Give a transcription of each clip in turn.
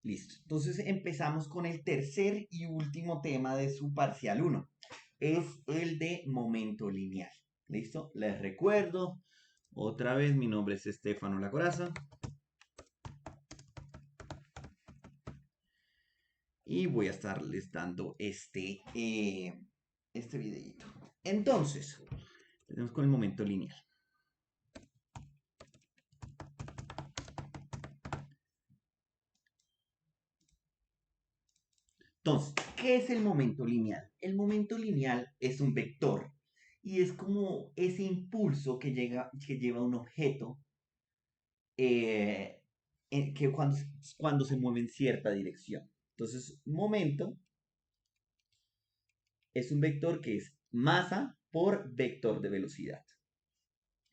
Listo. Entonces empezamos con el tercer y último tema de su parcial uno. Es el de momento lineal. ¿Listo? Les recuerdo. Otra vez, mi nombre es Estefano La Coraza. Y voy a estarles dando este videito. Entonces, tenemos con el momento lineal. Entonces, ¿qué es el momento lineal? El momento lineal es un vector y es como ese impulso que lleva un objeto eh, que cuando se mueve en cierta dirección. Entonces, momento es un vector que es masa por vector de velocidad.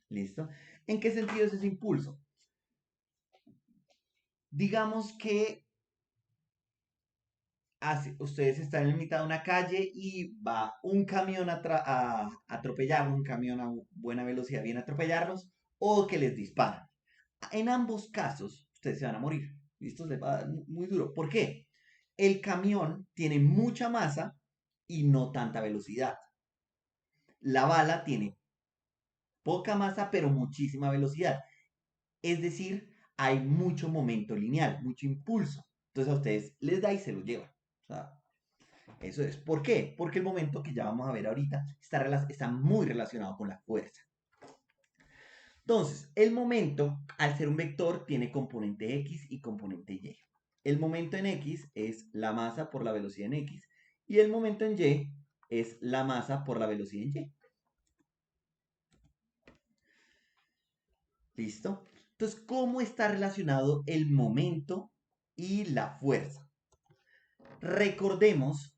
¿Listo? ¿En qué sentido es ese impulso? Digamos que ustedes están en mitad de una calle y va un camión a atropellar, un camión a buena velocidad viene a atropellarlos o que les disparan. En ambos casos, ustedes se van a morir. Esto les va a dar muy duro. ¿Por qué? El camión tiene mucha masa y no tanta velocidad. La bala tiene poca masa pero muchísima velocidad. Es decir, hay mucho momento lineal, mucho impulso. Entonces a ustedes les da y se lo llevan. O sea, eso es. ¿Por qué? Porque el momento que ya vamos a ver ahorita está muy relacionado con la fuerza. Entonces, el momento, al ser un vector, tiene componente X y componente Y. El momento en X es la masa por la velocidad en X y el momento en Y es la masa por la velocidad en Y. ¿Listo? Entonces, ¿cómo está relacionado el momento y la fuerza? Recordemos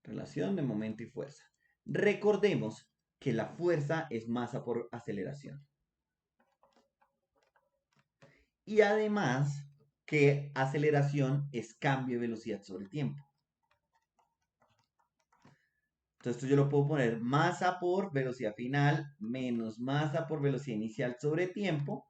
relación de momento y fuerza. Recordemos que la fuerza es masa por aceleración. Y además que aceleración es cambio de velocidad sobre el tiempo. Entonces esto yo lo puedo poner masa por velocidad final menos masa por velocidad inicial sobre tiempo.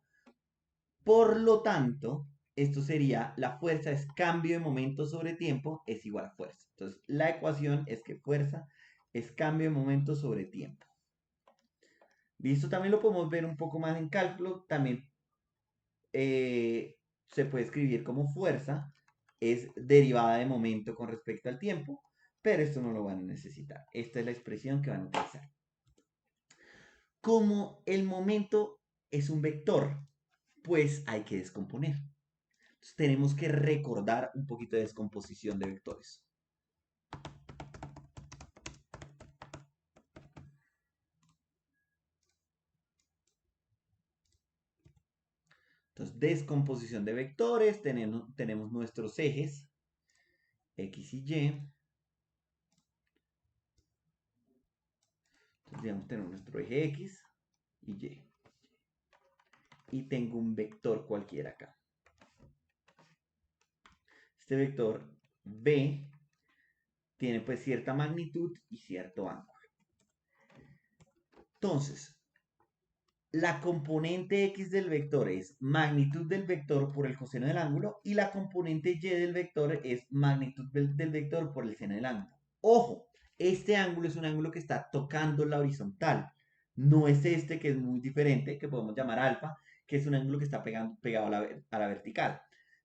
Por lo tanto, esto sería la fuerza es cambio de momento sobre tiempo es igual a fuerza. Entonces la ecuación es que fuerza es cambio de momento sobre tiempo. Listo, también lo podemos ver un poco más en cálculo. También se puede escribir como fuerza es derivada de momento con respecto al tiempo, pero esto no lo van a necesitar. Esta es la expresión que van a utilizar. Como el momento es un vector, pues hay que descomponer. Entonces, tenemos que recordar un poquito de descomposición de vectores. Entonces, descomposición de vectores, tenemos nuestros ejes, X y Y. Entonces, digamos, tenemos nuestro eje X y Y. Y tengo un vector cualquiera acá. Este vector B tiene pues cierta magnitud y cierto ángulo. Entonces, la componente X del vector es magnitud del vector por el coseno del ángulo y la componente Y del vector es magnitud del vector por el seno del ángulo. Ojo, este ángulo es un ángulo que está tocando la horizontal. No es este que es muy diferente, que podemos llamar alfa, que es un ángulo que está pegado a la vertical.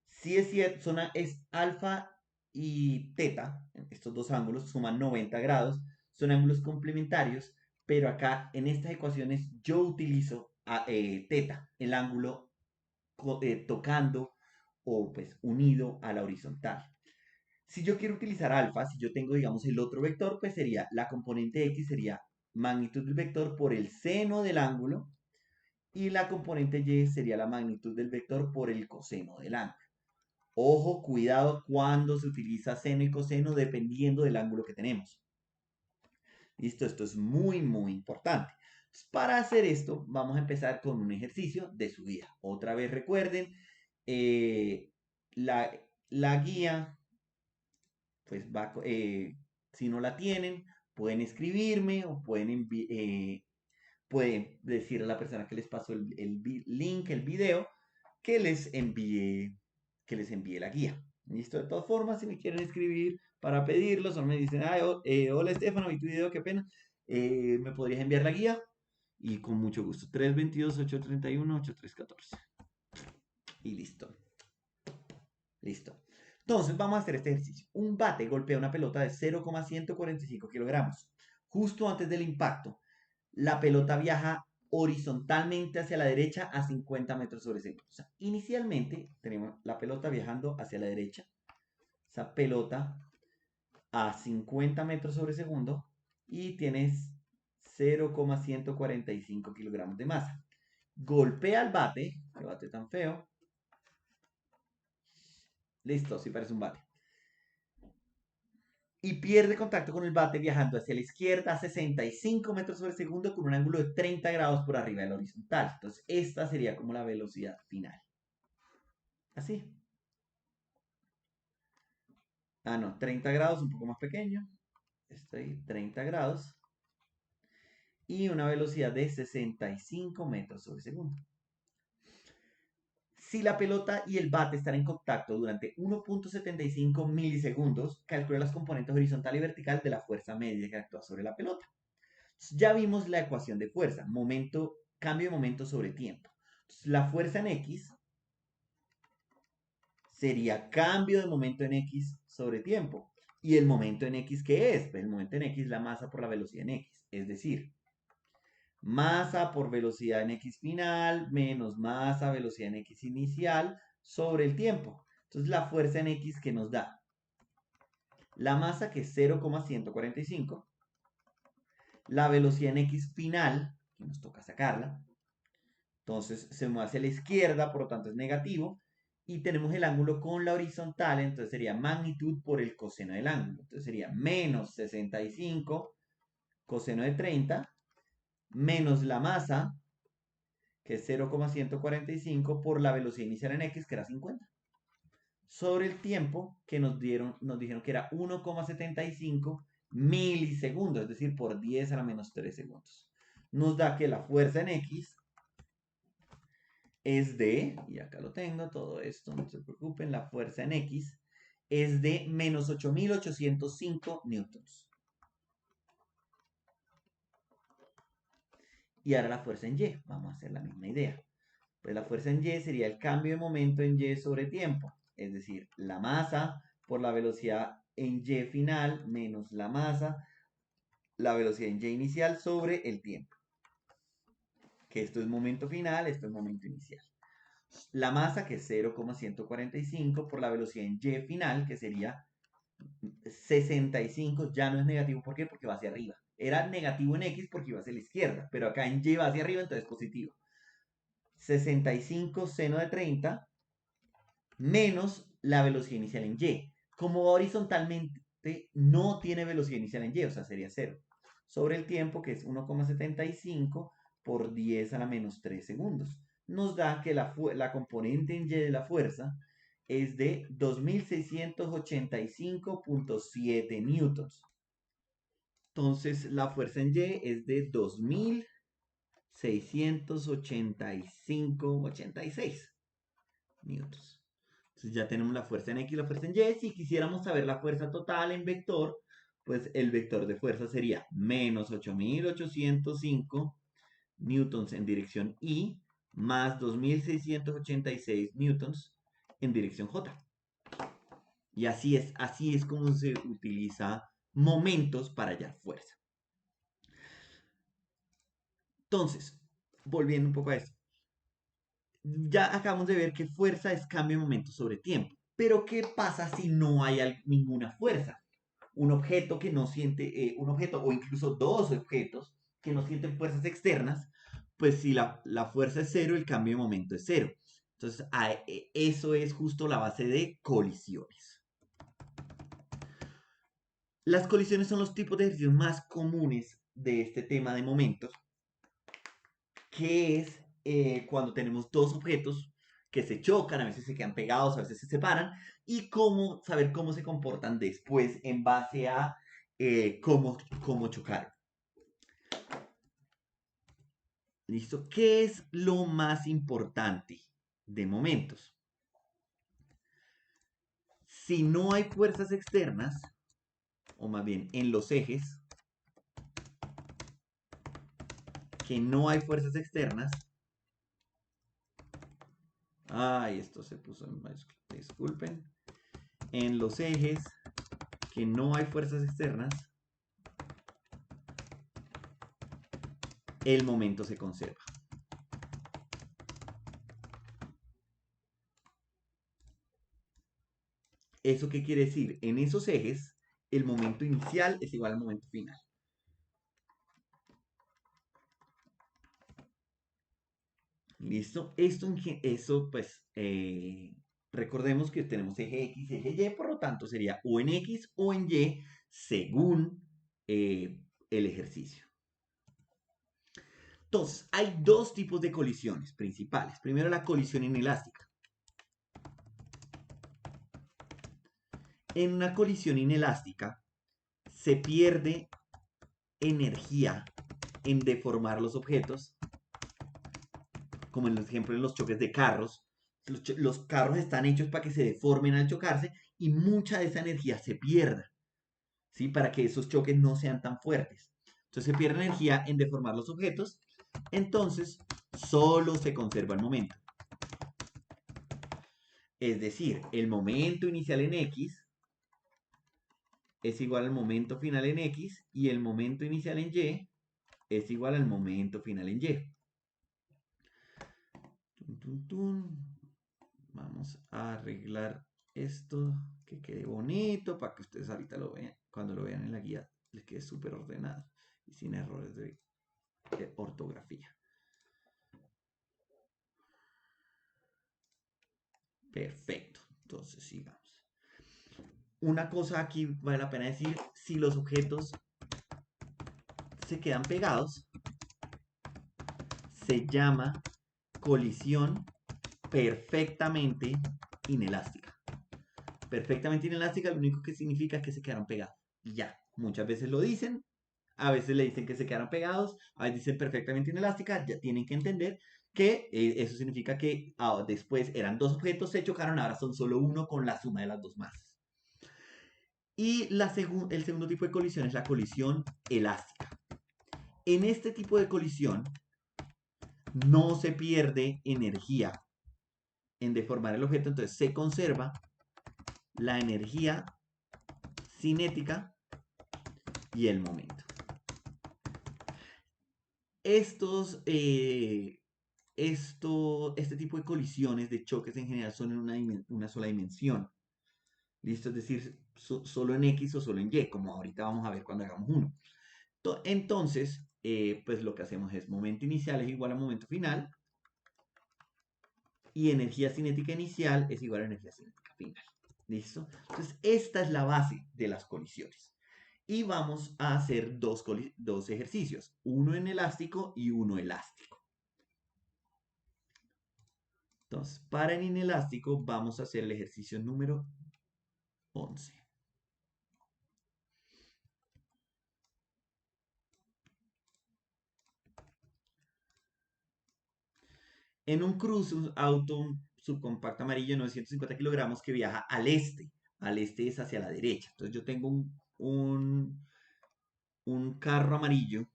Si es cierto, es alfa y teta, estos dos ángulos suman 90 grados, son ángulos complementarios, pero acá en estas ecuaciones yo utilizo teta, el ángulo tocando o pues unido a la horizontal. Si yo quiero utilizar alfa, si yo tengo digamos el otro vector, pues sería la componente x sería magnitud del vector por el seno del ángulo y la componente y sería la magnitud del vector por el coseno del ángulo. Ojo, cuidado cuando se utiliza seno y coseno dependiendo del ángulo que tenemos. Listo, esto es muy, muy importante. Entonces, para hacer esto, vamos a empezar con un ejercicio de subida. Otra vez recuerden, eh, la guía, pues va, si no la tienen, pueden escribirme o pueden decir a la persona que les pasó el link, el video, que les envíe, que les envíe la guía. ¿Listo? De todas formas, si me quieren escribir para pedirlos o me dicen, hola Estefano, vi tu video, qué pena, me podrías enviar la guía y con mucho gusto. 322-831-8314. Y listo. Listo. Entonces vamos a hacer este ejercicio. Un bate golpea una pelota de 0,145 kilogramos. Justo antes del impacto, la pelota viaja horizontalmente hacia la derecha a 50 metros sobre segundo. O sea, inicialmente tenemos la pelota viajando hacia la derecha. Esa pelota a 50 metros sobre segundo y tienes 0,145 kilogramos de masa. Golpea el bate, qué bate tan feo. Listo, sí parece un bate. Y pierde contacto con el bate viajando hacia la izquierda a 65 metros sobre segundo con un ángulo de 30 grados por arriba del horizontal. Entonces, esta sería como la velocidad final. Así. Ah, no, 30 grados, un poco más pequeño. Estoy 30 grados. Y una velocidad de 65 metros sobre segundo. Si la pelota y el bate están en contacto durante 1.75 milisegundos, calcula las componentes horizontal y vertical de la fuerza media que actúa sobre la pelota. Ya vimos la ecuación de fuerza, cambio de momento sobre tiempo. Entonces, la fuerza en X sería cambio de momento en X sobre tiempo. ¿Y el momento en X qué es? El momento en X es la masa por la velocidad en X. Es decir, masa por velocidad en X final menos masa velocidad en X inicial sobre el tiempo. Entonces, la fuerza en X que nos da la masa que es 0,145, la velocidad en X final, que nos toca sacarla, entonces se mueve hacia la izquierda, por lo tanto es negativo. Y tenemos el ángulo con la horizontal, entonces sería magnitud por el coseno del ángulo. Entonces sería menos 65 coseno de 30 menos la masa, que es 0,145 por la velocidad inicial en X, que era 50. Sobre el tiempo que nos dijeron que era 1,75 milisegundos, es decir, por 10 a la menos 3 segundos. Nos da que la fuerza en X es de, y acá lo tengo, todo esto, no se preocupen, la fuerza en X es de menos 8.805 newtons. Y ahora la fuerza en Y, vamos a hacer la misma idea. Pues la fuerza en Y sería el cambio de momento en Y sobre tiempo, es decir, la masa por la velocidad en Y final menos la masa, la velocidad en Y inicial sobre el tiempo. Que esto es momento final, esto es momento inicial. La masa, que es 0,145 por la velocidad en Y final, que sería 65, ya no es negativo. ¿Por qué? Porque va hacia arriba. Era negativo en X porque iba hacia la izquierda, pero acá en Y va hacia arriba, entonces positivo. 65 seno de 30 menos la velocidad inicial en Y. Como va horizontalmente, no tiene velocidad inicial en Y, o sea, sería 0. Sobre el tiempo, que es 1,75 por 10 a la menos 3 segundos. Nos da que la componente en Y de la fuerza es de 2685.7 newtons. Entonces, la fuerza en Y es de 2685,86 newtons. Entonces ya tenemos la fuerza en X y la fuerza en Y. Si quisiéramos saber la fuerza total en vector, pues el vector de fuerza sería menos 8.805 newtons en dirección Y más 2.686 newtons en dirección J. Y así es como se utiliza momentos para hallar fuerza. Entonces, volviendo un poco a esto. Ya acabamos de ver que fuerza es cambio de momento sobre tiempo. Pero ¿qué pasa si no hay ninguna fuerza? Un objeto que no siente, un objeto o incluso dos objetos que no sienten fuerzas externas, pues si la fuerza es cero, el cambio de momento es cero. Entonces, eso es justo la base de colisiones. Las colisiones son los tipos de ejercicios más comunes de este tema de momentos, que es cuando tenemos dos objetos que se chocan, a veces se quedan pegados, a veces se separan, y saber cómo se comportan después en base a cómo chocaron. ¿Listo? ¿Qué es lo más importante de momentos? Si no hay fuerzas externas, o más bien en los ejes, que no hay fuerzas externas. Ay, esto se puso en mayúscula, disculpen. En los ejes que no hay fuerzas externas, el momento se conserva. ¿Eso qué quiere decir? En esos ejes, el momento inicial es igual al momento final. ¿Listo? Eso, pues, recordemos que tenemos eje X y eje Y, por lo tanto sería o en X o en Y según el ejercicio. Entonces, hay dos tipos de colisiones principales. Primero, la colisión inelástica. En una colisión inelástica se pierde energía en deformar los objetos, como en el ejemplo de los choques de carros. Los carros están hechos para que se deformen al chocarse y mucha de esa energía se pierda, ¿sí? Para que esos choques no sean tan fuertes. Entonces se pierde energía en deformar los objetos, entonces solo se conserva el momento. Es decir, el momento inicial en X es igual al momento final en X y el momento inicial en Y es igual al momento final en Y. Tun, tun, tun. Vamos a arreglar esto, que quede bonito, para que ustedes ahorita lo vean, cuando lo vean en la guía, les quede súper ordenado y sin errores de ortografía. Perfecto, entonces sigamos. Una cosa aquí vale la pena decir, si los objetos se quedan pegados, se llama colisión perfectamente inelástica. Perfectamente inelástica lo único que significa es que se quedaron pegados. Y ya, muchas veces lo dicen, a veces le dicen que se quedaron pegados, a veces dicen perfectamente inelástica, ya tienen que entender que eso significa que después eran dos objetos, se chocaron, ahora son solo uno con la suma de las dos masas. Y el segundo tipo de colisión es la colisión elástica. En este tipo de colisión no se pierde energía en deformar el objeto, entonces se conserva la energía cinética y el momento. Este tipo de colisiones, de choques en general, son en una sola dimensión. ¿Listo? Es decir, solo en X o solo en Y, como ahorita vamos a ver cuando hagamos uno. Entonces, pues lo que hacemos es momento inicial es igual a momento final y energía cinética inicial es igual a energía cinética final. ¿Listo? Entonces, esta es la base de las colisiones. Y vamos a hacer dos ejercicios, uno en elástico y uno elástico. Entonces, para el inelástico vamos a hacer el ejercicio número 11. En un cruce, un auto subcompacto amarillo de 950 kilogramos que viaja al este. Al este es hacia la derecha. Entonces yo tengo un carro amarillo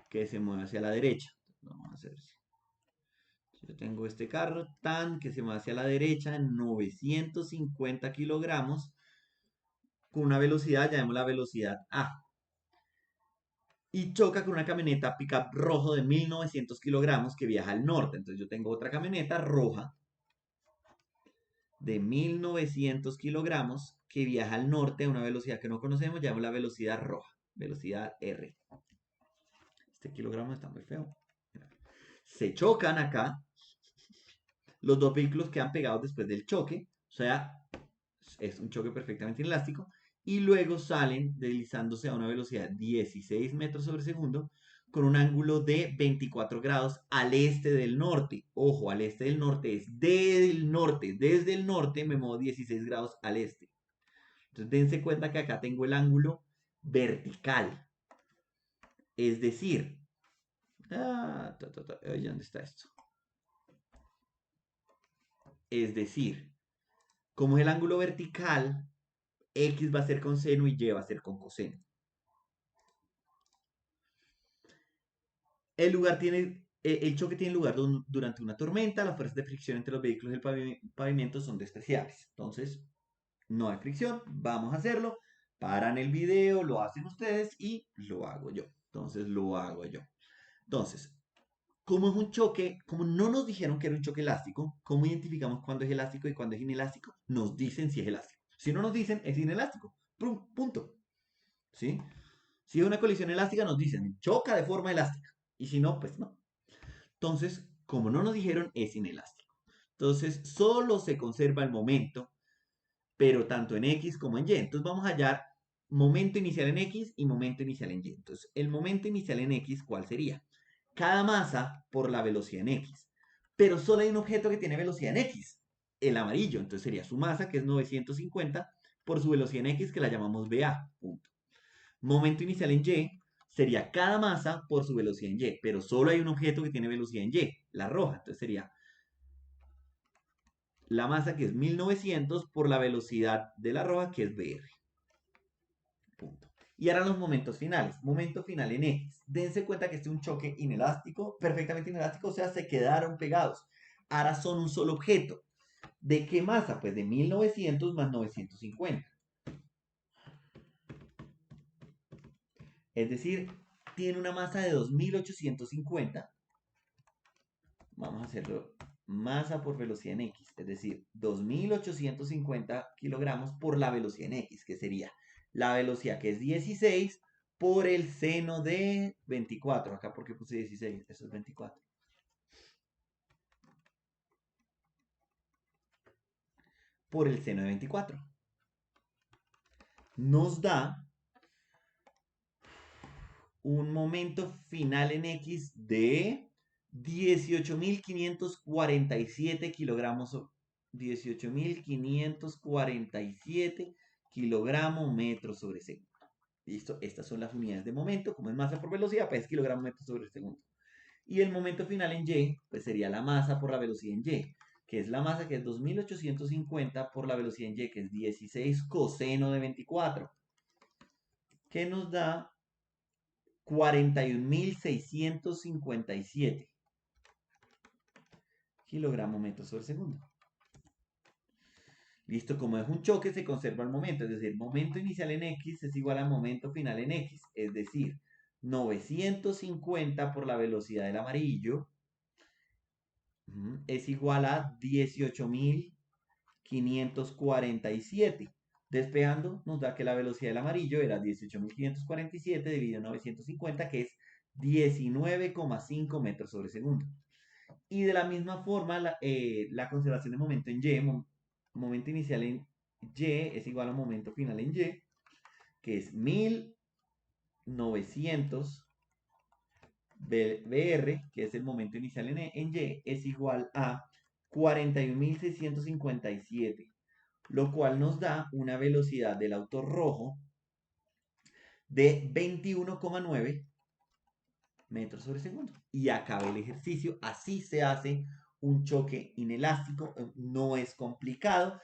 que se mueve hacia la derecha. Vamos a hacer eso. Yo tengo este carro tan que se mueve hacia la derecha en 950 kilogramos con una velocidad, llamemos la velocidad A. Y choca con una camioneta pickup rojo de 1900 kilogramos que viaja al norte. Entonces yo tengo otra camioneta roja de 1900 kilogramos que viaja al norte a una velocidad que no conocemos, llamamos la velocidad roja, velocidad R. Este kilogramo está muy feo. Se chocan acá, los dos vehículos quedan pegados después del choque, o sea, es un choque perfectamente inelástico, y luego salen deslizándose a una velocidad de 16 metros sobre segundo con un ángulo de 24 grados al este del norte. Ojo, al este del norte es del norte. Desde el norte me muevo 16 grados al este. Entonces dense cuenta que acá tengo el ángulo vertical. Es decir, oye, ¿dónde está esto? Es decir, como es el ángulo vertical, X va a ser con seno y Y va a ser con coseno. El choque tiene lugar durante una tormenta, las fuerzas de fricción entre los vehículos y el pavimento son despreciables. Entonces, no hay fricción, vamos a hacerlo. Paran el video, lo hacen ustedes y lo hago yo. Entonces, lo hago yo. Entonces, como es un choque, como no nos dijeron que era un choque elástico, ¿cómo identificamos cuándo es elástico y cuándo es inelástico? Nos dicen si es elástico. Si no nos dicen, es inelástico. Punto. ¿Sí? Si es una colisión elástica, nos dicen choca de forma elástica. Y si no, pues no. Entonces, como no nos dijeron, es inelástico. Entonces, solo se conserva el momento, pero tanto en X como en Y. Entonces, vamos a hallar momento inicial en X y momento inicial en Y. Entonces, el momento inicial en X, ¿cuál sería? Cada masa por la velocidad en X. Pero solo hay un objeto que tiene velocidad en X, el amarillo. Entonces, sería su masa, que es 950, por su velocidad en X, que la llamamos VA. Punto. Momento inicial en Y sería cada masa por su velocidad en Y, pero solo hay un objeto que tiene velocidad en Y, la roja. Entonces sería la masa que es 1900 por la velocidad de la roja que es VR. Punto. Y ahora los momentos finales. Momento final en X. Dense cuenta que este es un choque inelástico, perfectamente inelástico, o sea, se quedaron pegados. Ahora son un solo objeto. ¿De qué masa? Pues de 1900 más 950. Es decir, tiene una masa de 2850. Vamos a hacerlo masa por velocidad en X, es decir, 2850 kilogramos por la velocidad en X, que sería la velocidad que es 16 por el seno de 24. Acá porque puse 16, eso es 24. Por el seno de 24. Nos da un momento final en X de 18.547 kilogramos. 18.547 kilogramos metros sobre segundo. Listo, estas son las unidades de momento. Como es masa por velocidad, pues es kilogramo metros sobre segundo. Y el momento final en Y, pues sería la masa por la velocidad en Y, que es la masa que es 2850 por la velocidad en Y, que es 16 coseno de 24, que nos da 41.657 kilogramos metros sobre segundo. Listo, como es un choque, se conserva el momento, es decir, momento inicial en X es igual a momento final en X, es decir, 950 por la velocidad del amarillo es igual a 18.547. Despejando, nos da que la velocidad del amarillo era 18.547 dividido en 950, que es 19,5 metros sobre segundo. Y de la misma forma, la conservación de momento en Y, momento inicial en Y es igual a momento final en Y, que es 1900 BR, que es el momento inicial en Y, es igual a 41.657, lo cual nos da una velocidad del auto rojo de 21,9 metros sobre segundo. Y acaba el ejercicio. Así se hace un choque inelástico. No es complicado.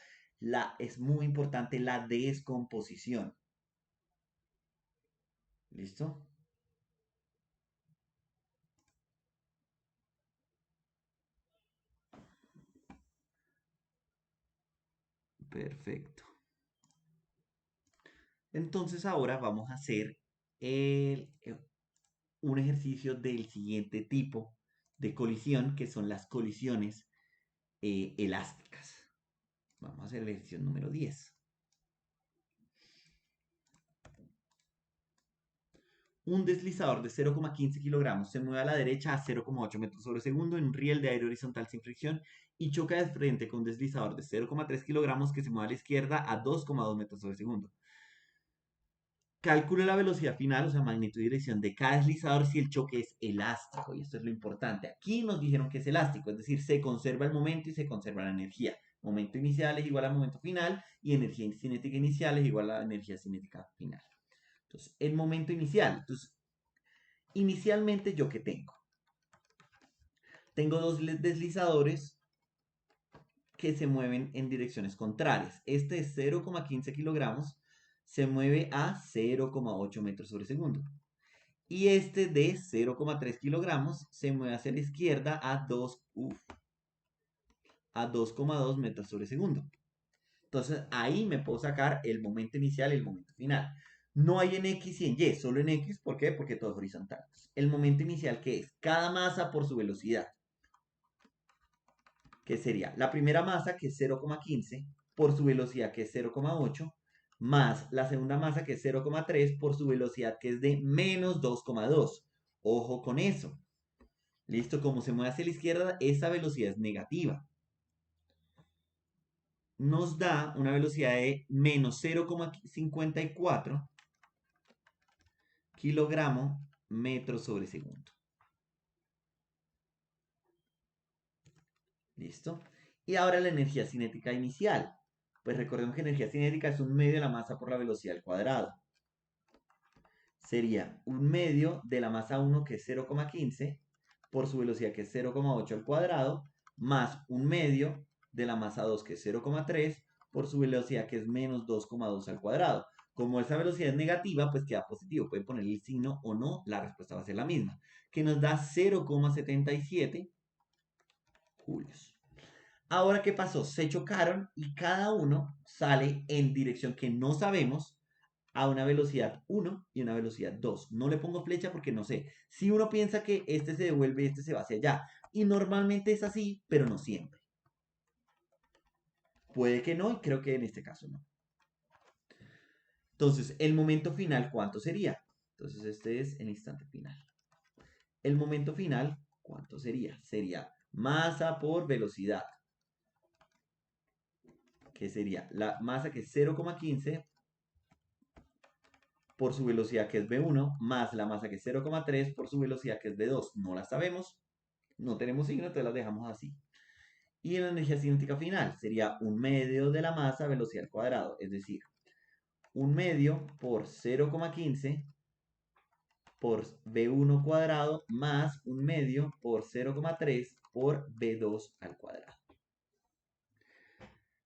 Es muy importante la descomposición. ¿Listo? Perfecto. Entonces ahora vamos a hacer un ejercicio del siguiente tipo de colisión, que son las colisiones elásticas. Vamos a hacer el ejercicio número 10. Un deslizador de 0,15 kilogramos se mueve a la derecha a 0,8 metros sobre segundo en un riel de aire horizontal sin fricción y choca de frente con un deslizador de 0,3 kilogramos que se mueve a la izquierda a 2,2 metros sobre segundo. Calcule la velocidad final, o sea, magnitud y dirección de cada deslizador si el choque es elástico. Y esto es lo importante. Aquí nos dijeron que es elástico, es decir, se conserva el momento y se conserva la energía. Momento inicial es igual a momento final y energía cinética inicial es igual a energía cinética final. Entonces, el momento inicial. Entonces, inicialmente, ¿yo qué tengo? Tengo dos deslizadores que se mueven en direcciones contrarias. Este de 0,15 kilogramos se mueve a 0,8 metros sobre segundo. Y este de 0,3 kilogramos se mueve hacia la izquierda a 2,2 metros sobre segundo. Entonces ahí me puedo sacar el momento inicial y el momento final. No hay en X y en Y, solo en X. ¿Por qué? Porque todo es horizontal. El momento inicial, ¿qué es? Cada masa por su velocidad. Que sería la primera masa, que es 0,15, por su velocidad, que es 0,8, más la segunda masa, que es 0,3, por su velocidad, que es de menos 2,2. Ojo con eso. Listo, como se mueve hacia la izquierda, esa velocidad es negativa. Nos da una velocidad de menos 0,54 kilogramos metros sobre segundo. ¿Listo? Y ahora la energía cinética inicial. Pues recordemos que energía cinética es un medio de la masa por la velocidad al cuadrado. Sería un medio de la masa 1, que es 0,15, por su velocidad, que es 0,8 al cuadrado, más un medio de la masa 2, que es 0,3, por su velocidad, que es menos 2,2 al cuadrado. Como esa velocidad es negativa, pues queda positivo. Pueden poner el signo o no, la respuesta va a ser la misma, que nos da 0,77 julios. Ahora, ¿qué pasó? Se chocaron y cada uno sale en dirección que no sabemos, a una velocidad 1 y una velocidad 2. No le pongo flecha porque no sé. Si uno piensa que este se devuelve, este se va hacia allá. Y normalmente es así, pero no siempre. Puede que no, y creo que en este caso no. Entonces, el momento final, ¿cuánto sería? Entonces, este es el instante final. El momento final, ¿cuánto sería? Sería masa por velocidad, que sería la masa, que es 0,15, por su velocidad, que es v1, más la masa, que es 0,3, por su velocidad, que es v2. No la sabemos, no tenemos signo, entonces las dejamos así. Y en la energía cinética final sería un medio de la masa velocidad al cuadrado, es decir, un medio por 0,15 por v1 cuadrado más un medio por 0,3 por v2 al cuadrado.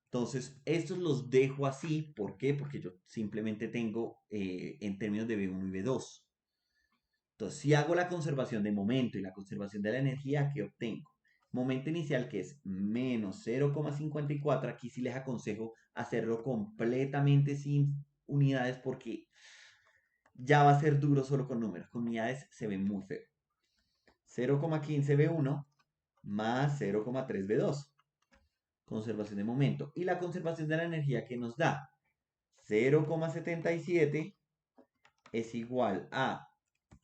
Entonces, estos los dejo así. ¿Por qué? Porque yo simplemente tengo en términos de v1 y v2. Entonces, si hago la conservación de momento y la conservación de la energía, ¿qué obtengo? Momento inicial, que es menos 0,54. Aquí sí les aconsejo hacerlo completamente sin unidades, porque ya va a ser duro solo con números. Con unidades se ve muy feo. 0,15 V1 más 0,3 V2. Conservación de momento. Y la conservación de la energía, que nos da 0,77 es igual a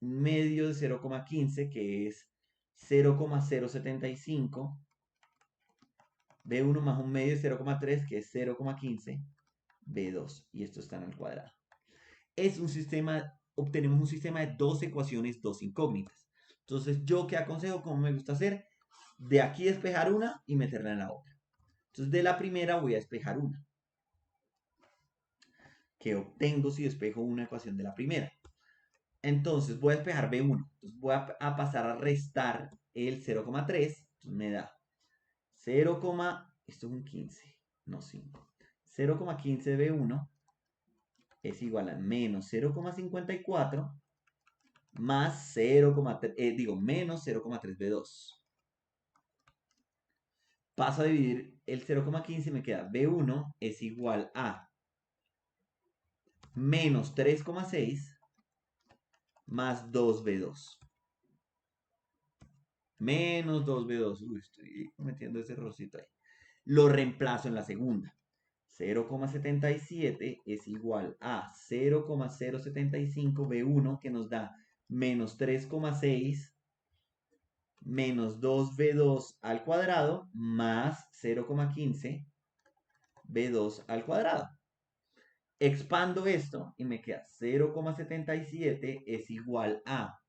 un medio de 0,15, que es 0,075, B1 más un medio de 0,3, que es 0,15, B2. Y esto está en el cuadrado. Es un sistema, obtenemos un sistema de dos ecuaciones, dos incógnitas. Entonces, ¿yo qué aconsejo? Como me gusta hacer, de aquí despejar una y meterla en la otra. Entonces, de la primera voy a despejar una. ¿Qué obtengo si despejo una ecuación de la primera? Entonces voy a despejar B1. Entonces voy a pasar a restar el 0,3. Entonces me da 0, esto es un 15, no 5. 0,15 B1 es igual a menos 0,54 más 0,3, menos 0,3 B2. Paso a dividir el 0,15 y me queda B1 es igual a menos 3,6 más 2B2. Menos 2B2. Uy, estoy cometiendo ese errorcito ahí. Lo reemplazo en la segunda. 0,77 es igual a 0,075 B1, que nos da menos 3,6 menos 2B2 al cuadrado más 0,15 B2 al cuadrado. Expando esto y me queda 0,77 es igual a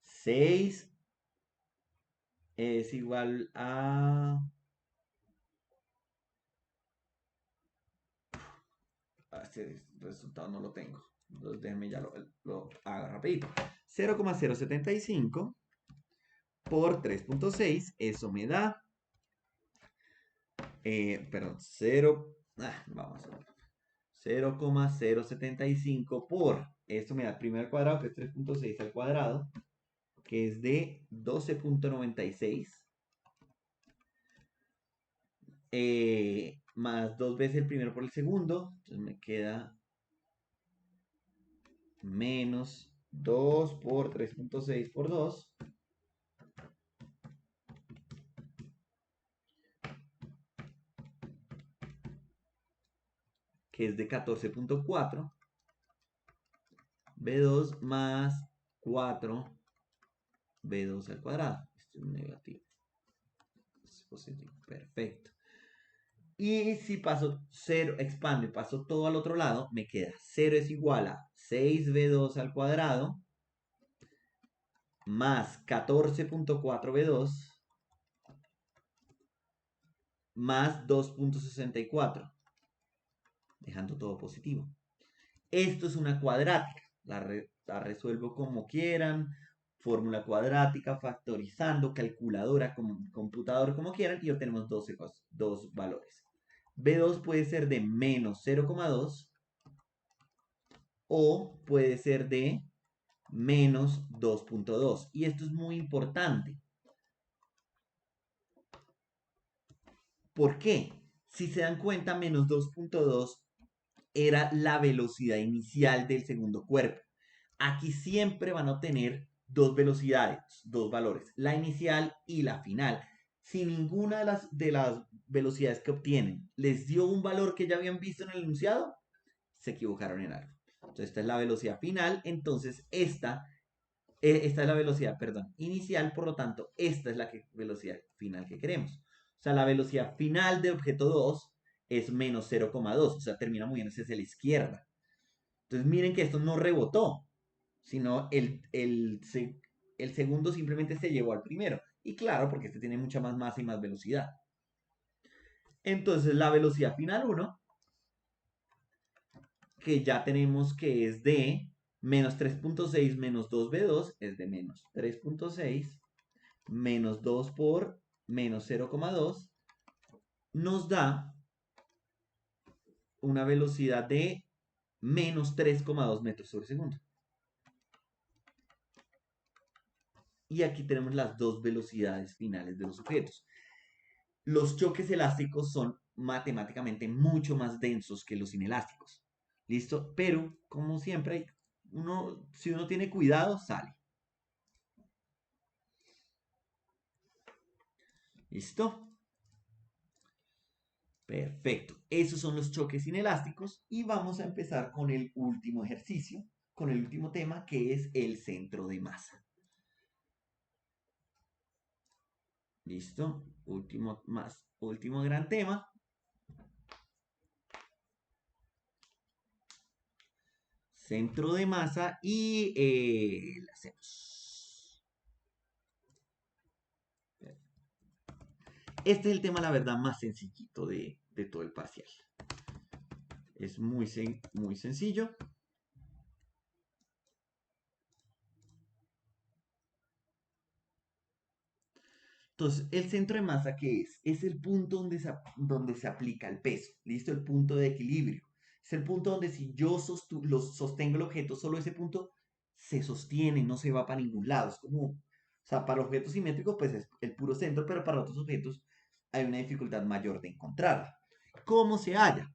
6 es igual a Este resultado no lo tengo. Entonces déjenme ya lo hago rapidito. 0,075 por 3.6, eso me da, perdón, 0, vamos a ver, 0,075 por, esto me da primero al cuadrado, que es 3.6 al cuadrado, que es de 12.96, más 2 veces el primero por el segundo, entonces me queda menos 2 por 3.6 por 2, que es de 14.4, B2 más 4 B2 al cuadrado. Esto es negativo. Es positivo. Perfecto. Y si paso 0, expando y paso todo al otro lado, me queda 0 es igual a 6B2 al cuadrado más 14.4B2 más 2.64, dejando todo positivo. Esto es una cuadrática. La resuelvo como quieran. Fórmula cuadrática, factorizando, calculadora, computador, como quieran. Y obtenemos dos valores. B2 puede ser de menos 0,2 o puede ser de menos 2.2. Y esto es muy importante. ¿Por qué? Si se dan cuenta, menos 2.2 era la velocidad inicial del segundo cuerpo. Aquí siempre van a obtener dos velocidades, dos valores, la inicial y la final. Si ninguna de las velocidades que obtienen les dio un valor que ya habían visto en el enunciado, se equivocaron en algo. Entonces esta es la velocidad final, entonces esta es la velocidad, perdón, inicial, por lo tanto, esta es la velocidad final que queremos. O sea, la velocidad final de objeto 2 es menos 0,2, o sea, termina moviéndose hacia la izquierda. Entonces miren que esto no rebotó, sino el segundo simplemente se llevó al primero. Y claro, porque este tiene mucha más masa y más velocidad. Entonces la velocidad final 1, que ya tenemos que es de menos 3.6 menos 2b2, es de menos 3.6 menos 2 por menos 0,2, nos da una velocidad de menos 3,2 metros sobre segundo. Y aquí tenemos las dos velocidades finales de los objetos. Los choques elásticos son matemáticamente mucho más densos que los inelásticos. ¿Listo? Pero, como siempre, si uno tiene cuidado, sale. ¿Listo? Perfecto. Esos son los choques inelásticos y vamos a empezar con el último ejercicio, con el último tema, que es el centro de masa. ¿Listo? Último gran tema. Centro de masa y lo hacemos. Este es el tema, la verdad, más sencillito de todo el parcial. Es muy sencillo. Entonces, el centro de masa, ¿qué es? Es el punto donde se aplica el peso, ¿listo? El punto de equilibrio. Es el punto donde si yo sostengo el objeto, solo ese punto se sostiene, no se va para ningún lado. Es como, o sea, para objetos simétricos, pues es el puro centro, pero para otros objetos hay una dificultad mayor de encontrarla. ¿Cómo se halla?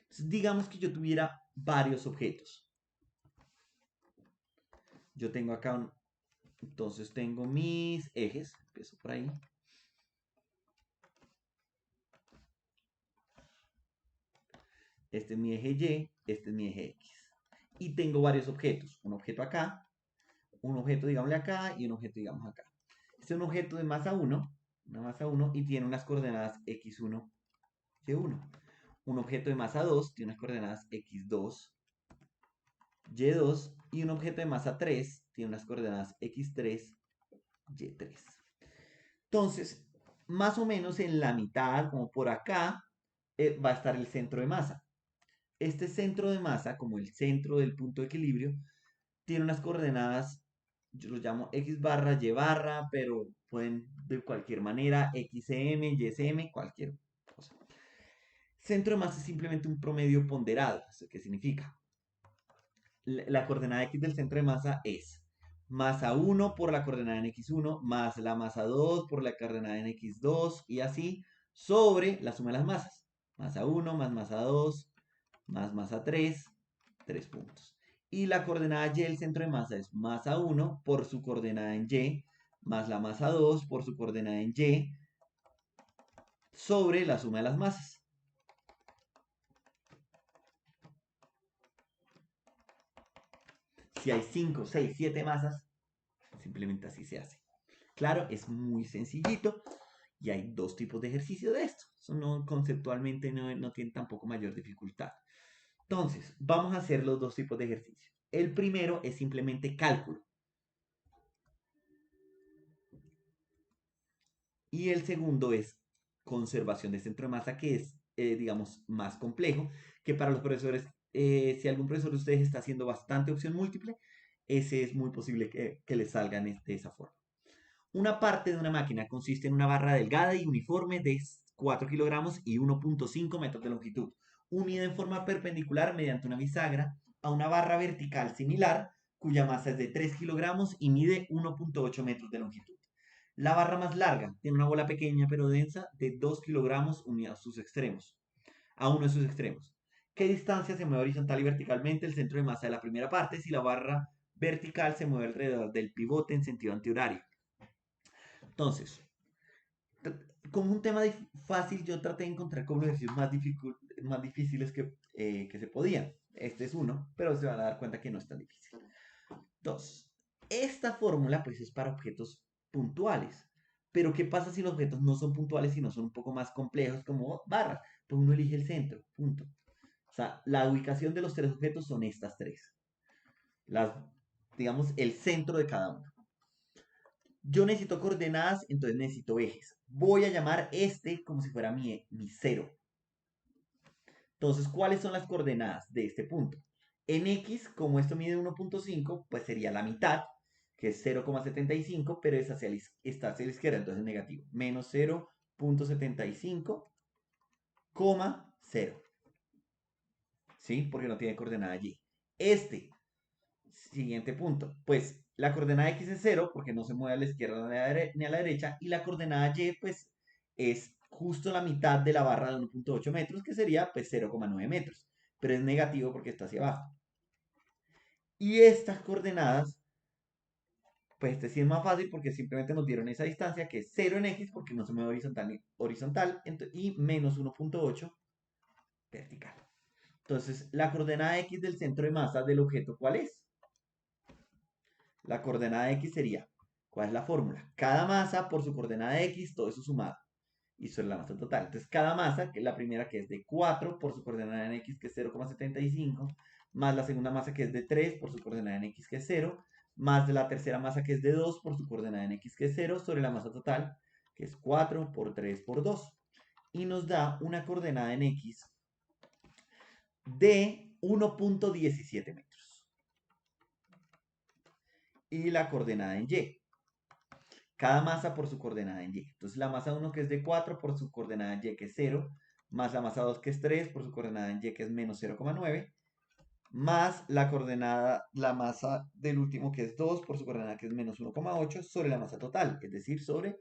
Entonces, digamos que yo tuviera varios objetos. Yo tengo acá entonces tengo mis ejes, empiezo por ahí. Este es mi eje Y, este es mi eje X. Y tengo varios objetos. Un objeto acá, un objeto, digámosle acá, y un objeto, digamos, acá. Este es un objeto de masa 1, una masa 1, y tiene unas coordenadas x1, y1. Un objeto de masa 2 tiene unas coordenadas x2, y2. Y un objeto de masa 3 tiene unas coordenadas x3, y3. Entonces, más o menos en la mitad, como por acá, va a estar el centro de masa. Este centro de masa, como el centro del punto de equilibrio, tiene unas coordenadas, yo lo llamo X barra, Y barra, pero pueden de cualquier manera, XM, YSM, cualquier cosa. Centro de masa es simplemente un promedio ponderado. ¿Eso qué significa? La coordenada X del centro de masa es masa 1 por la coordenada en X1 más la masa 2 por la coordenada en X2 y así sobre la suma de las masas. Masa 1 más masa 2 más masa 3, 3 puntos. Y la coordenada Y del centro de masa es masa 1 por su coordenada en Y más la masa 2 por su coordenada en Y sobre la suma de las masas. Si hay 5, 6, 7 masas, simplemente así se hace. Claro, es muy sencillito y hay dos tipos de ejercicio de esto. Eso no, conceptualmente no tiene tampoco mayor dificultad. Entonces, vamos a hacer los dos tipos de ejercicio. El primero es simplemente cálculo. Y el segundo es conservación de centro de masa, que es, digamos, más complejo, que para los profesores, si algún profesor de ustedes está haciendo bastante opción múltiple, ese es muy posible que les salgan de esa forma. Una parte de una máquina consiste en una barra delgada y uniforme de 4 kilogramos y 1.5 metros de longitud, unida en forma perpendicular mediante una bisagra a una barra vertical similar, cuya masa es de 3 kilogramos y mide 1.8 metros de longitud. La barra más larga tiene una bola pequeña pero densa de 2 kilogramos unida a uno de sus extremos. ¿Qué distancia se mueve horizontal y verticalmente el centro de masa de la primera parte si la barra vertical se mueve alrededor del pivote en sentido antihorario? Entonces, como un tema fácil, yo traté de encontrar como ejercicios más difíciles que se podían. Este es uno, pero se van a dar cuenta que no es tan difícil. Dos, esta fórmula pues es para objetos puntuales. Pero ¿qué pasa si los objetos no son puntuales, sino son un poco más complejos como barras? Pues uno elige el centro, punto. O sea, la ubicación de los tres objetos son estas tres. Las, digamos, el centro de cada uno. Yo necesito coordenadas, entonces necesito ejes. Voy a llamar este como si fuera mi cero. Entonces, ¿cuáles son las coordenadas de este punto? En X, como esto mide 1.5, pues sería la mitad, que es 0,75, pero es está hacia la izquierda, entonces es negativo. Menos 0.75, 0. ¿Sí? Porque no tiene coordenada Y. Este, siguiente punto, pues la coordenada X es 0 porque no se mueve a la izquierda ni a la derecha y la coordenada Y pues es justo la mitad de la barra de 1.8 metros que sería pues 0,9 metros, pero es negativo porque está hacia abajo. Y estas coordenadas, pues este sí es más fácil porque simplemente nos dieron esa distancia que es 0 en X porque no se mueve horizontal y menos 1.8 vertical. Entonces, la coordenada X del centro de masa del objeto, ¿cuál es? La coordenada X sería, ¿cuál es la fórmula? Cada masa por su coordenada X, todo eso sumado. Y sobre la masa total. Entonces, cada masa, que es la primera que es de 4 por su coordenada en X, que es 0,75, más la segunda masa que es de 3 por su coordenada en X, que es 0, más de la tercera masa que es de 2 por su coordenada en X, que es 0, sobre la masa total, que es 4 por 3 por 2. Y nos da una coordenada en X de 1.17 metros. Y la coordenada en Y. Cada masa por su coordenada en Y. Entonces la masa 1 que es de 4 por su coordenada en Y que es 0, más la masa 2 que es 3 por su coordenada en Y que es menos 0,9, más la masa del último que es 2 por su coordenada que es menos 1,8 sobre la masa total, es decir, sobre,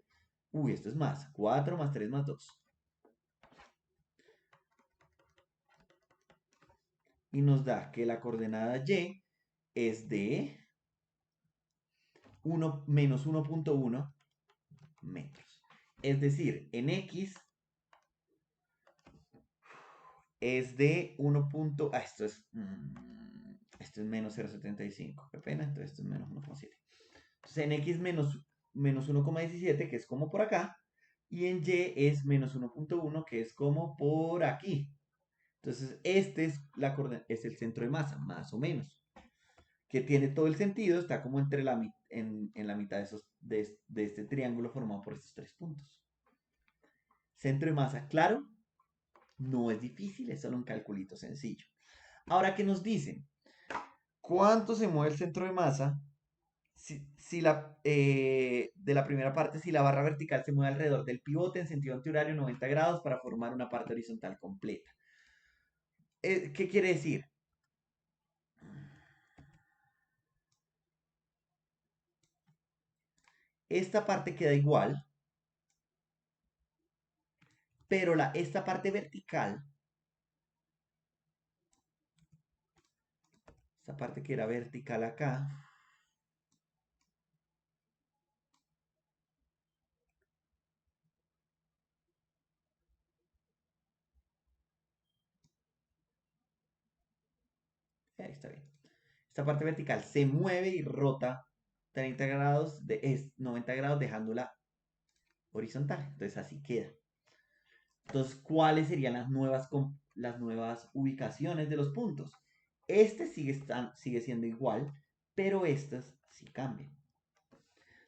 esto es más, 4 más 3 más 2. Y nos da que la coordenada Y es de 1 menos 1.1 metros. Es decir, en X es de 1. Esto es menos 0,75. Qué pena, entonces esto es menos 1,7. Entonces en X menos 1,17, que es como por acá, y en Y es menos 1.1, que es como por aquí. Entonces este es el centro de masa, más o menos, que tiene todo el sentido, está como entre en la mitad de este triángulo formado por estos tres puntos. Centro de masa, claro, no es difícil, es solo un calculito sencillo. Ahora, ¿qué nos dicen? ¿Cuánto se mueve el centro de masa de la primera parte, si la barra vertical se mueve alrededor del pivote en sentido antihorario 90 grados para formar una parte horizontal completa? ¿Qué quiere decir? Esta parte queda igual, pero esta parte vertical, esta parte que era vertical acá, ahí está bien. Esta parte vertical se mueve y rota 30 grados, 90 grados dejándola horizontal. Entonces así queda. Entonces, ¿cuáles serían las nuevas ubicaciones de los puntos? Este sigue siendo igual, pero estas sí cambian.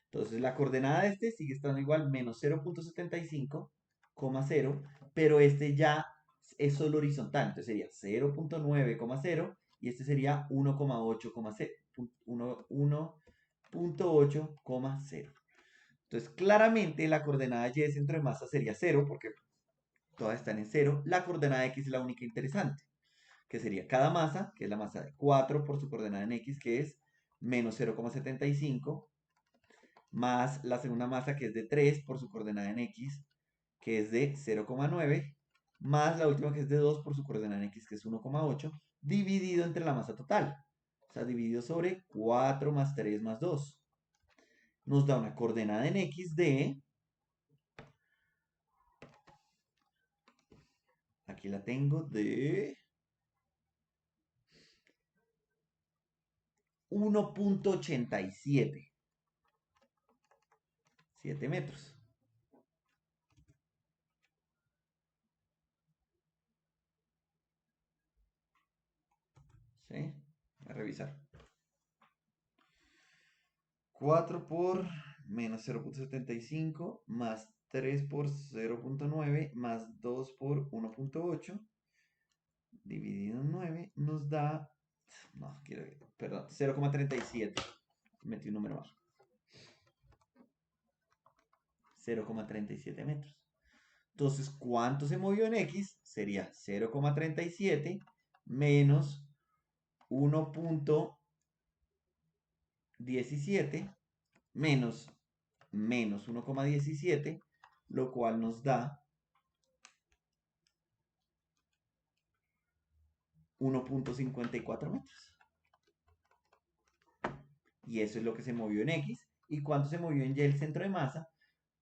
Entonces, la coordenada de este sigue estando igual, menos 0.75,0, pero este ya es solo horizontal. Entonces sería 0.9,0 y este sería 1,8,0. Entonces, claramente la coordenada y de centro de masa sería 0 porque todas están en 0. La coordenada x es la única interesante, que sería cada masa, que es la masa de 4 por su coordenada en x, que es menos 0,75, más la segunda masa, que es de 3 por su coordenada en x, que es de 0,9, más la última, que es de 2 por su coordenada en x, que es 1,8, dividido entre la masa total. O sea, dividido sobre 4 más 3 más 2. Nos da una coordenada en x de... Aquí la tengo de 1,87. 7 metros. ¿Sí? A revisar. 4 por menos 0.75 más 3 por 0.9 más 2 por 1.8 dividido en 9 nos da, no, perdón, 0,37. Metí un número más. 0,37 metros. Entonces, ¿cuánto se movió en X? Sería 0,37 menos 1,17 menos 1,17, lo cual nos da 1,54 metros. Y eso es lo que se movió en X. ¿Y cuánto se movió en Y el centro de masa?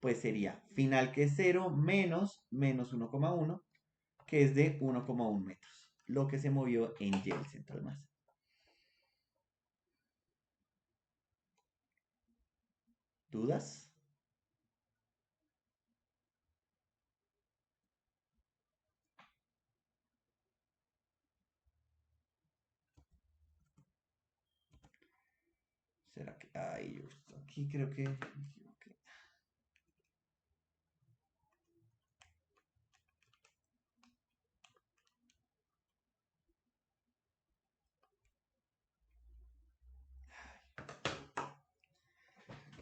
Pues sería final, que es 0 menos 1,1, que es de 1,1 metros. Lo que se movió en Y el centro de masa. ¿Dudas? ¿Será que... Ay, aquí creo que me equivoqué.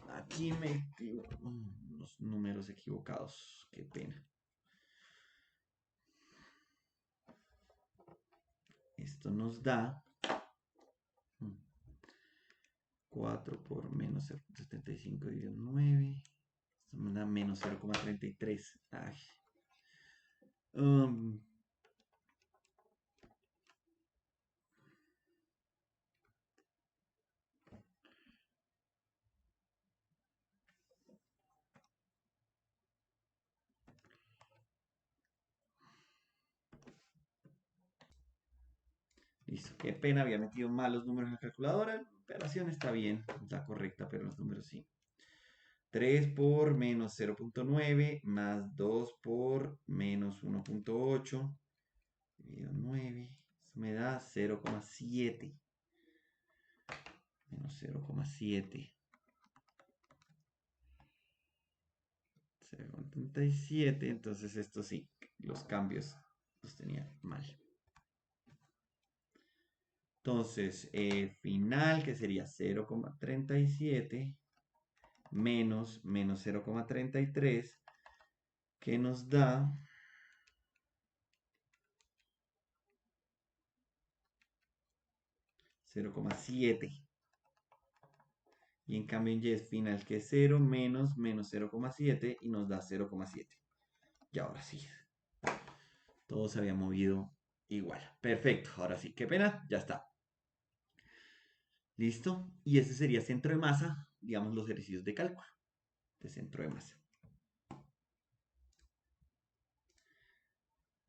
Aquí me equivoqué. Los números equivocados. Qué pena. Esto nos da 4 por menos 0,75 dividido en 9. Esto me da menos 0,33. Ay. Um, Listo, qué pena, había metido mal los números en la calculadora. La operación está bien, está correcta, pero los números sí. 3 por menos 0,9 más 2 por menos 1,8 dividido en 9. Eso me da 0,7. Menos 0,7. 0,37. Entonces esto sí, los cambios los tenía mal. Entonces, final, que sería 0,37 menos 0,33, que nos da 0,7. Y en cambio en y es final, que es 0 menos 0,7 y nos da 0,7. Y ahora sí, todo se había movido igual. Perfecto, ahora sí, qué pena, ya está. ¿Listo? Y ese sería centro de masa, digamos, los ejercicios de cálculo de centro de masa.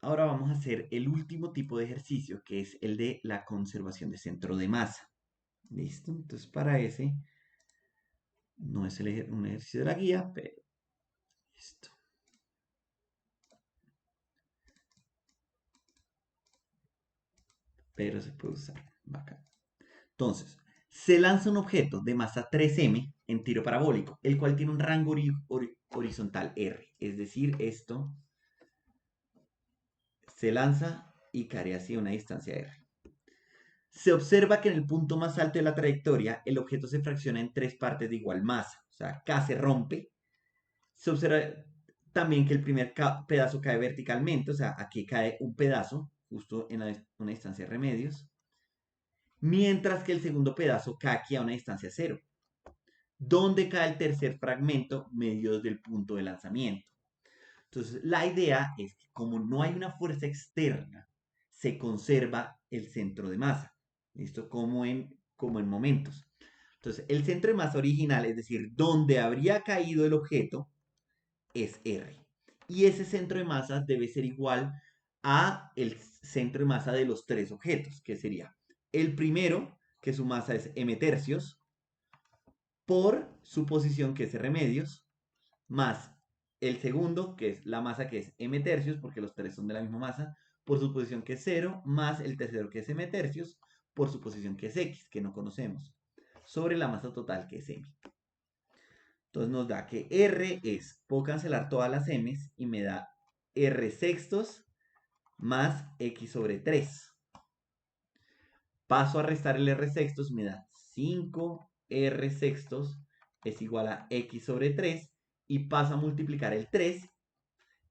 Ahora vamos a hacer el último tipo de ejercicio, que es el de la conservación de centro de masa. ¿Listo? Entonces, para ese, no es un ejercicio de la guía, pero listo. Pero se puede usar. Bacán. Entonces, se lanza un objeto de masa 3m en tiro parabólico, el cual tiene un rango horizontal r. Es decir, esto se lanza y cae así a una distancia r. Se observa que en el punto más alto de la trayectoria, el objeto se fracciona en 3 partes de igual masa. O sea, K se rompe. Se observa también que el primer pedazo cae verticalmente. O sea, aquí cae un pedazo, justo en una distancia de remedios. Mientras que el segundo pedazo cae aquí a una distancia cero. ¿Dónde cae el tercer fragmento? Medio desde el punto de lanzamiento. Entonces, la idea es que como no hay una fuerza externa, se conserva el centro de masa. ¿Listo? Como en momentos. Entonces, el centro de masa original, es decir, donde habría caído el objeto, es R. Y ese centro de masa debe ser igual a el centro de masa de los tres objetos, que sería el primero, que su masa es m tercios, por su posición, que es r medios, más el segundo, que es la masa, que es m tercios, porque los tres son de la misma masa, por su posición, que es 0, más el tercero, que es m tercios, por su posición, que es x, que no conocemos, sobre la masa total, que es m. Entonces nos da que r es, puedo cancelar todas las m's y me da r sextos más x sobre 3. Paso a restar el r sextos, me da 5r sextos es igual a x sobre 3. Y paso a multiplicar el 3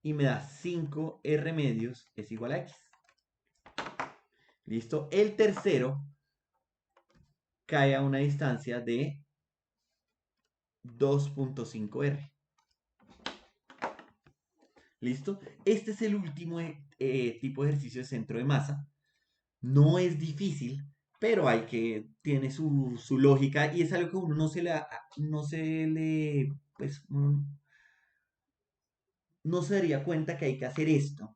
y me da 5r medios es igual a x. ¿Listo? El tercero cae a una distancia de 2.5r. ¿Listo? Este es el último tipo de ejercicio de centro de masa. No es difícil, pero tiene su lógica y es algo que uno pues, no se daría cuenta que hay que hacer esto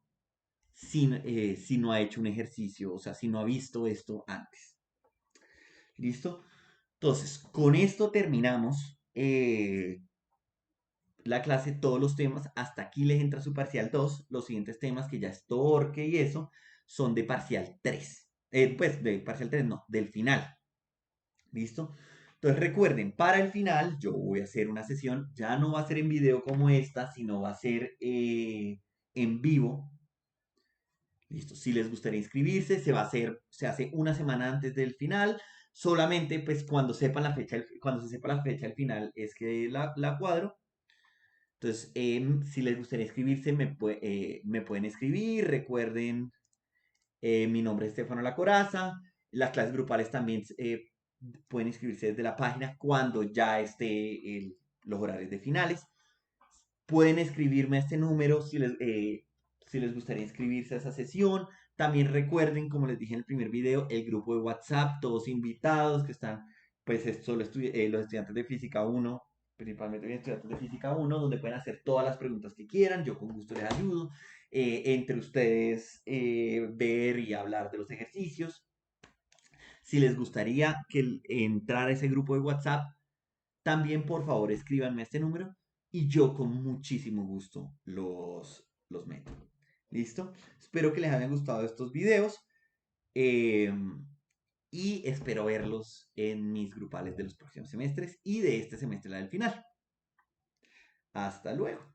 si no ha hecho un ejercicio, o sea, si no ha visto esto antes. ¿Listo? Entonces, con esto terminamos la clase, todos los temas. Hasta aquí les entra su parcial 2. Los siguientes temas, que ya es torque y eso, son de parcial 3. Pues de parcial 3 no, del final. ¿Listo? Entonces recuerden, para el final yo voy a hacer una sesión, ya no va a ser en video como esta, sino va a ser en vivo. ¿Listo? Si les gustaría inscribirse, se hace una semana antes del final. Solamente pues cuando sepan la fecha, cuando se sepa la fecha del final es que la cuadro. Entonces, si les gustaría inscribirse, me pueden escribir. Recuerden, mi nombre es Estefano La Coraza. Las clases grupales también pueden inscribirse desde la página cuando ya esté los horarios de finales. Pueden escribirme a este número si les gustaría inscribirse a esa sesión. También recuerden, como les dije en el primer video, el grupo de WhatsApp, todos invitados que están, pues los estudiantes de Física 1, principalmente los estudiantes de Física 1, donde pueden hacer todas las preguntas que quieran. Yo con gusto les ayudo. Entre ustedes, ver y hablar de los ejercicios. Si les gustaría entrar a ese grupo de WhatsApp, también por favor escríbanme a este número y yo con muchísimo gusto los meto. ¿Listo? Espero que les hayan gustado estos videos eh, y espero verlos en mis grupales de los próximos semestres y de este semestre, la del final. Hasta luego.